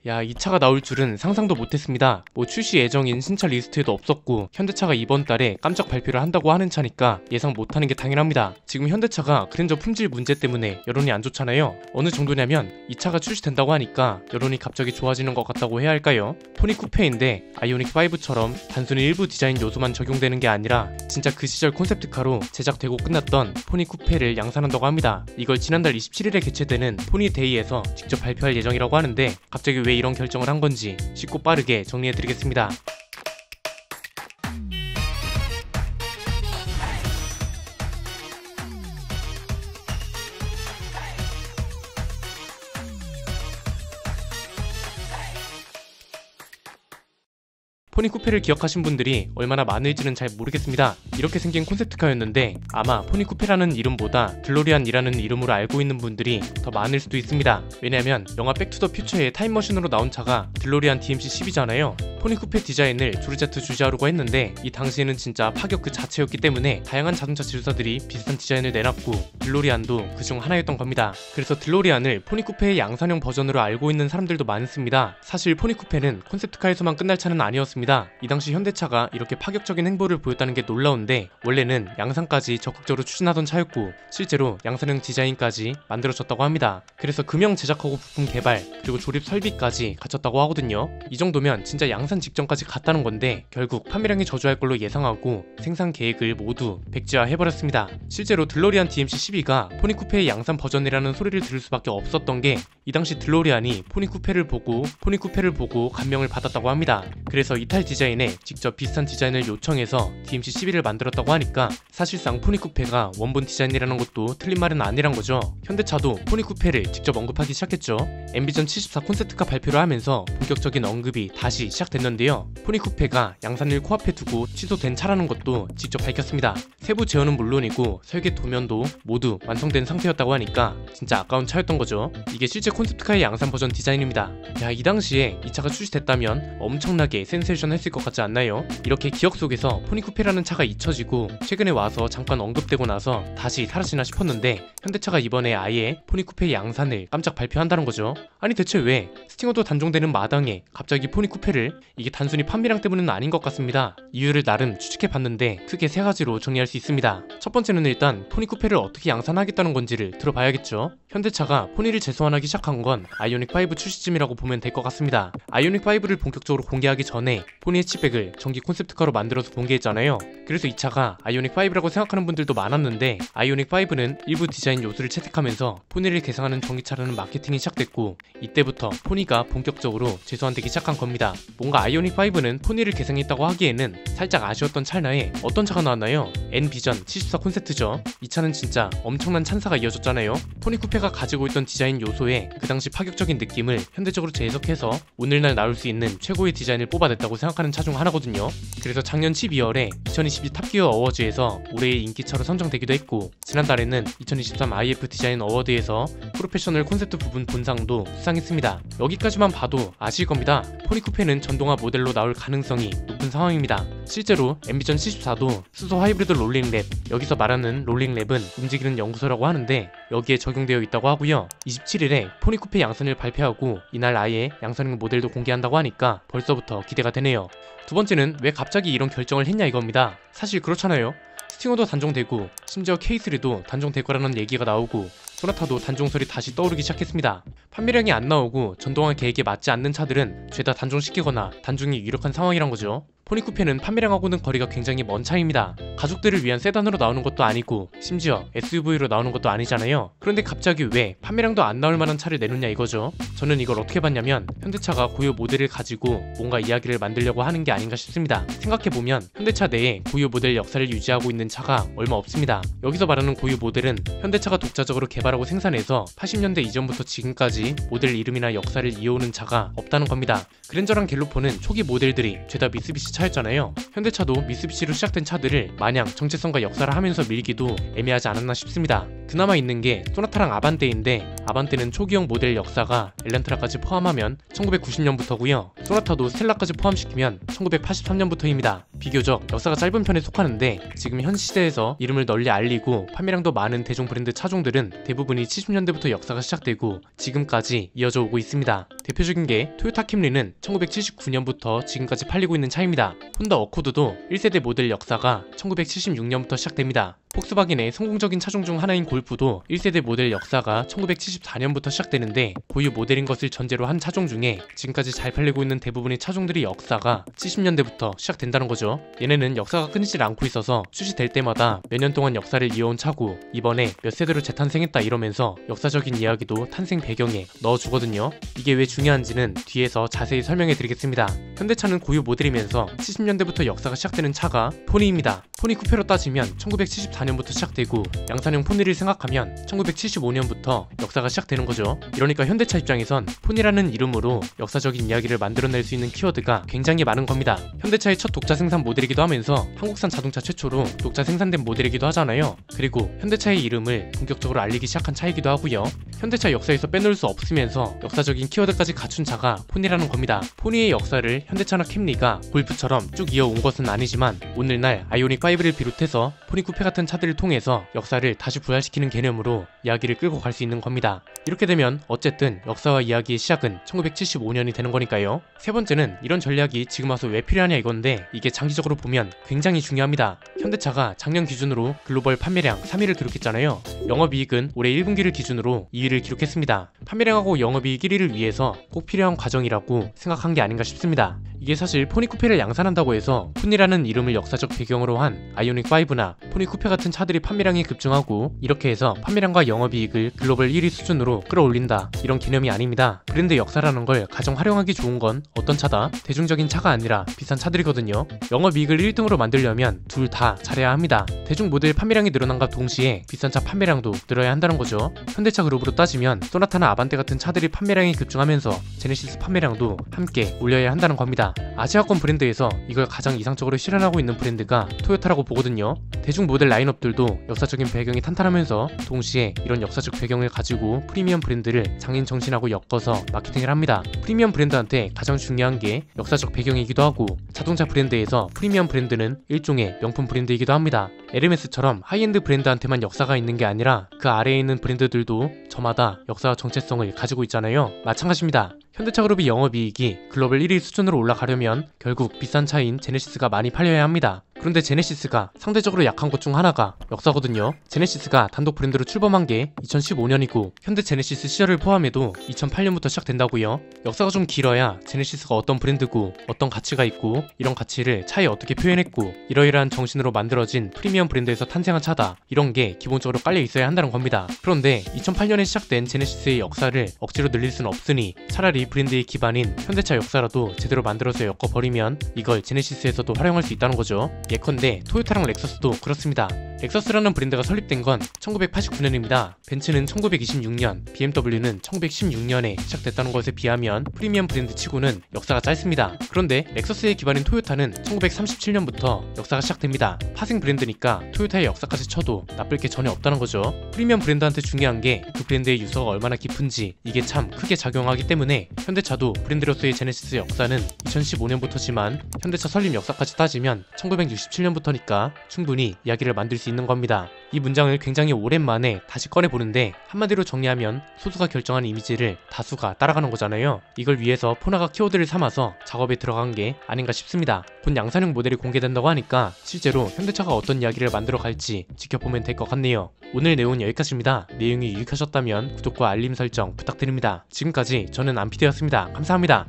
야, 이 차가 나올 줄은 상상도 못했습니다. 뭐 출시 예정인 신차 리스트에도 없었고 현대차가 이번 달에 깜짝 발표를 한다고 하는 차니까 예상 못하는 게 당연합니다. 지금 현대차가 그랜저 품질 문제 때문에 여론이 안 좋잖아요. 어느 정도냐면 이 차가 출시된다고 하니까 여론이 갑자기 좋아지는 것 같다고 해야 할까요? 포니 쿠페인데 아이오닉 5처럼 단순히 일부 디자인 요소만 적용되는 게 아니라 진짜 그 시절 콘셉트카로 제작되고 끝났던 포니 쿠페를 양산한다고 합니다. 이걸 지난달 27일에 개최되는 포니데이에서 직접 발표할 예정이라고 하는데 갑자기 왜 이런 결정을 한 건지 쉽고 빠르게 정리해드리겠습니다. 포니 쿠페를 기억하신 분들이 얼마나 많을지는 잘 모르겠습니다. 이렇게 생긴 콘셉트카였는데 아마 포니 쿠페라는 이름보다 들로리안이라는 이름으로 알고 있는 분들이 더 많을 수도 있습니다. 왜냐면 영화 백투더퓨처의 타임머신으로 나온 차가 들로리안 DMC-10이잖아요. 포니 쿠페 디자인을 조르제트 주지아루가 했는데 이 당시에는 진짜 파격 그 자체였기 때문에 다양한 자동차 지주사들이 비슷한 디자인을 내놨고 들로리안도 그중 하나였던 겁니다. 그래서 들로리안을 포니 쿠페의 양산형 버전으로 알고 있는 사람들도 많습니다. 사실 포니 쿠페는 콘셉트카에서만 끝날 차는 아니었습니다. 이 당시 현대차가 이렇게 파격적인 행보를 보였다는 게 놀라운데 원래는 양산까지 적극적으로 추진하던 차였고 실제로 양산형 디자인까지 만들어졌다고 합니다. 그래서 금형 제작하고 부품 개발 그리고 조립 설비까지 갖췄다고 하거든요. 이 정도면 진짜 양산 직전까지 갔다는 건데 결국 판매량이 저조할 걸로 예상하고 생산 계획을 모두 백지화해버렸습니다. 실제로 들로리안 DMC-12가 포니 쿠페의 양산 버전이라는 소리를 들을 수밖에 없었던 게 이 당시 들로리안이 포니 쿠페를 보고 감명을 받았다고 합니다. 그래서 이탈 디자인에 직접 비슷한 디자인을 요청해서 DMC-12를 만들었다고 하니까 사실상 포니 쿠페가 원본 디자인이라는 것도 틀린 말은 아니란 거죠. 현대차도 포니 쿠페를 직접 언급하기 시작했죠. 엠비전 74 콘셉트카 발표를 하면서 본격적인 언급이 다시 시작됐는데요. 포니 쿠페가 양산을 코앞에 두고 취소된 차라는 것도 직접 밝혔습니다. 세부 제어는 물론이고 설계 도면도 모두 완성된 상태였다고 하니까 진짜 아까운 차였던 거죠. 이게 실제 콘셉트카의 양산 버전 디자인입니다. 야, 이 당시에 이 차가 출시됐다면 엄청나게 센세이션 했을 것 같지 않나요? 이렇게 기억 속에서 포니 쿠페라는 차가 잊혀지고 최근에 와서 잠깐 언급되고 나서 다시 사라지나 싶었는데 현대차가 이번에 아예 포니 쿠페의 양산을 깜짝 발표한다는 거죠. 아니 대체 왜 스팅어도 단종되는 마당에 갑자기 포니 쿠페를? 이게 단순히 판매량 때문은 아닌 것 같습니다. 이유를 나름 추측해봤는데 크게 세 가지로 정리할 수 있습니다. 첫 번째는 일단 포니 쿠페를 어떻게 양산하겠다는 건지를 들어봐야겠죠. 현대차가 포니를 재소환하기 시작한 건 아이오닉 5 출시쯤이라고 보면 될 것 같습니다. 아이오닉 5를 본격적으로 공개하기 전에 포니 해치백을 전기 콘셉트카로 만들어서 공개했잖아요. 그래서 이 차가 아이오닉 5라고 생각하는 분들도 많았는데 아이오닉 5는 일부 디자인 요소를 채택하면서 포니를 개성하는 전기차라는 마케팅이 시작됐고 이때부터 포니가 본격적으로 재소환되기 시작한 겁니다. 뭔가 아이오닉 5는 포니를 개성했다고 하기에는 살짝 아쉬웠던 찰나에 어떤 차가 나왔나요? N비전 74 콘셉트죠. 이 차는 진짜 엄청난 찬사가 이어졌잖아요. 포니 쿠페가 가지고 있던 디자인 요소에 그 당시 파격적인 느낌을 현대적으로 재해석해서 오늘날 나올 수 있는 최고의 디자인을 뽑아냈다고 생각하는 차 중 하나거든요. 그래서 작년 12월에 2022 탑기어 어워즈에서 올해의 인기차로 선정되기도 했고 지난달에는 2023 IF 디자인 어워드에서 프로페셔널 콘셉트 부분 본상도 수상했습니다. 여기까지만 봐도 아실 겁니다. 포니 쿠페는 전동화 모델로 나올 가능성이 높은 상황입니다. 실제로 엠비전 74도 수소 하이브리드 롤링랩, 여기서 말하는 롤링랩은 움직이는 연구소라고 하는데 여기에 적용되어 있다고 하고요. 27일에 포니 쿠페 양산을 발표하고 이날 아예 양산형 모델도 공개한다고 하니까 벌써부터 기대가 되네요. 두 번째는 왜 갑자기 이런 결정을 했냐 이겁니다. 사실 그렇잖아요. 스팅어도 단종되고 심지어 K3도 단종될 거라는 얘기가 나오고 소나타도 단종설이 다시 떠오르기 시작했습니다. 판매량이 안 나오고 전동화 계획에 맞지 않는 차들은 죄다 단종시키거나 단종이 유력한 상황이란 거죠. 포니 쿠페는 판매량하고는 거리가 굉장히 먼 차입니다. 가족들을 위한 세단으로 나오는 것도 아니고 심지어 SUV로 나오는 것도 아니잖아요. 그런데 갑자기 왜 판매량도 안 나올 만한 차를 내놓냐 이거죠. 저는 이걸 어떻게 봤냐면 현대차가 고유 모델을 가지고 뭔가 이야기를 만들려고 하는 게 아닌가 싶습니다. 생각해보면 현대차 내에 고유 모델 역사를 유지하고 있는 차가 얼마 없습니다. 여기서 말하는 고유 모델은 현대차가 독자적으로 개발하고 생산해서 80년대 이전부터 지금까지 모델 이름이나 역사를 이어오는 차가 없다는 겁니다. 그랜저랑 갤로포는 초기 모델들이 죄다 미쓰비시 차였잖아요. 현대차도 미쓰비시로 시작된 차들을 마냥 정체성과 역사를 하면서 밀기도 애매하지 않았나 싶습니다. 그나마 있는 게 소나타랑 아반떼인데, 아반떼는 초기형 모델 역사가 엘란트라까지 포함하면 1990년부터고요. 소나타도 스텔라까지 포함시키면 1983년부터입니다. 비교적 역사가 짧은 편에 속하는데, 지금 현 시대에서 이름을 널리 알리고 판매량도 많은 대중 브랜드 차종들은 대부분이 70년대부터 역사가 시작되고 지금까지 이어져 오고 있습니다. 대표적인 게 토요타 캠리는 1979년부터 지금까지 팔리고 있는 차입니다. 혼다 어코드도 1세대 모델 역사가 1976년부터 시작됩니다. 폭스바겐의 성공적인 차종 중 하나인 골프도 1세대 모델 역사가 1974년부터 시작되는데, 고유 모델인 것을 전제로 한 차종 중에 지금까지 잘 팔리고 있는 대부분의 차종들이 역사가 70년대부터 시작된다는 거죠. 얘네는 역사가 끊이질 않고 있어서 출시될 때마다 몇 년 동안 역사를 이어온 차고 이번에 몇 세대로 재탄생했다 이러면서 역사적인 이야기도 탄생 배경에 넣어주거든요. 이게 왜 중요한지는 뒤에서 자세히 설명해 드리겠습니다. 현대차는 고유 모델이면서 70년대부터 역사가 시작되는 차가 포니입니다. 포니 쿠페로 따지면 1974년부터 시작되고, 양산형 포니를 생각하면 1975년부터 역사가 시작되는 거죠. 이러니까 현대차 입장에선 포니라는 이름으로 역사적인 이야기를 만들어낼 수 있는 키워드가 굉장히 많은 겁니다. 현대차의 첫 독자 생산 모델이기도 하면서 한국산 자동차 최초로 독자 생산된 모델이기도 하잖아요. 그리고 현대차의 이름을 본격적으로 알리기 시작한 차이기도 하고요. 현대차 역사에서 빼놓을 수 없으면서 역사적인 키워드까지 갖춘 차가 포니라는 겁니다. 포니의 역사를 현대차나 캠리가 골프처럼 쭉 이어온 것은 아니지만, 오늘날 아이오닉5를 비롯해서 포니 쿠페 같은 차들을 통해서 역사를 다시 부활시키는 개념으로 이야기를 끌고 갈 수 있는 겁니다. 이렇게 되면 어쨌든 역사와 이야기의 시작은 1975년이 되는 거니까요. 세 번째는 이런 전략이 지금 와서 왜 필요하냐 이건데, 이게 장기적으로 보면 굉장히 중요합니다. 현대차가 작년 기준으로 글로벌 판매량 3위를 기록했잖아요. 영업이익은 올해 1분기를 기준으로 2위를 기록했습니다. 판매량하고 영업이익 1위를 위해서 꼭 필요한 과정이라고 생각한 게 아닌가 싶습니다. 이게 사실 포니 쿠페를 양산한다고 해서 포니라는 이름을 역사적 배경으로 한 아이오닉5나 포니 쿠페 같은 차들이 판매량이 급증하고 이렇게 해서 판매량과 영업이익을 글로벌 1위 수준으로 끌어올린다, 이런 개념이 아닙니다. 브랜드 역사라는 걸 가장 활용하기 좋은 건 어떤 차다? 대중적인 차가 아니라 비싼 차들이거든요. 영업이익을 1등으로 만들려면 둘 다 잘해야 합니다. 대중 모델 판매량이 늘어난과 동시에 비싼 차 판매량도 늘어야 한다는 거죠. 현대차 그룹으로 따지면 소나타나 아반떼 같은 차들이 판매량이 급증하면서 제네시스 판매량도 함께 올려야 한다는 겁니다. 아시아권 브랜드에서 이걸 가장 이상적으로 실현하고 있는 브랜드가 토요타라고 보거든요. 대중 모델 라인업들도 역사적인 배경이 탄탄하면서 동시에 이런 역사적 배경을 가지고 프리미엄 브랜드를 장인 정신하고 엮어서 마케팅을 합니다. 프리미엄 브랜드한테 가장 중요한 게 역사적 배경이기도 하고, 자동차 브랜드에서 프리미엄 브랜드는 일종의 명품 브랜드이기도 합니다. 에르메스처럼 하이엔드 브랜드한테만 역사가 있는 게 아니라 그 아래에 있는 브랜드들도 저마다 역사와 정체성을 가지고 있잖아요. 마찬가지입니다. 현대차 그룹의 영업이익이 글로벌 1위 수준으로 올라가려면 결국 비싼 차인 제네시스가 많이 팔려야 합니다. 그런데 제네시스가 상대적으로 약한 것 중 하나가 역사거든요. 제네시스가 단독 브랜드로 출범한 게 2015년이고 현대 제네시스 시절을 포함해도 2008년부터 시작된다고요. 역사가 좀 길어야 제네시스가 어떤 브랜드고 어떤 가치가 있고 이런 가치를 차에 어떻게 표현했고 이러이러한 정신으로 만들어진 프리미엄 브랜드에서 탄생한 차다, 이런 게 기본적으로 깔려 있어야 한다는 겁니다. 그런데 2008년에 시작된 제네시스의 역사를 억지로 늘릴 수는 없으니 차라리 브랜드의 기반인 현대차 역사라도 제대로 만들어서 엮어버리면 이걸 제네시스에서도 활용할 수 있다는 거죠. 예컨대 토요타랑 렉서스도 그렇습니다. 렉서스라는 브랜드가 설립된 건 1989년입니다. 벤츠는 1926년, BMW는 1916년에 시작됐다는 것에 비하면 프리미엄 브랜드 치고는 역사가 짧습니다. 그런데 렉서스의 기반인 토요타는 1937년부터 역사가 시작됩니다. 파생 브랜드니까 토요타의 역사까지 쳐도 나쁠 게 전혀 없다는 거죠. 프리미엄 브랜드한테 중요한 게 그 브랜드의 유서가 얼마나 깊은지, 이게 참 크게 작용하기 때문에 현대차도 브랜드로서의 제네시스 역사는 2015년부터지만 현대차 설립 역사까지 따지면 1967년부터니까 충분히 이야기를 만들 수 있는 겁니다. 이 문장을 굉장히 오랜만에 다시 꺼내보는데 한마디로 정리하면 소수가 결정한 이미지를 다수가 따라가는 거잖아요. 이걸 위해서 포나가 키워드를 삼아서 작업에 들어간 게 아닌가 싶습니다. 곧 양산형 모델이 공개된다고 하니까 실제로 현대차가 어떤 이야기를 만들어 갈지 지켜보면 될 것 같네요. 오늘 내용은 여기까지입니다. 내용이 유익하셨다면 구독과 알림 설정 부탁드립니다. 지금까지 저는 안피디였습니다. 감사합니다.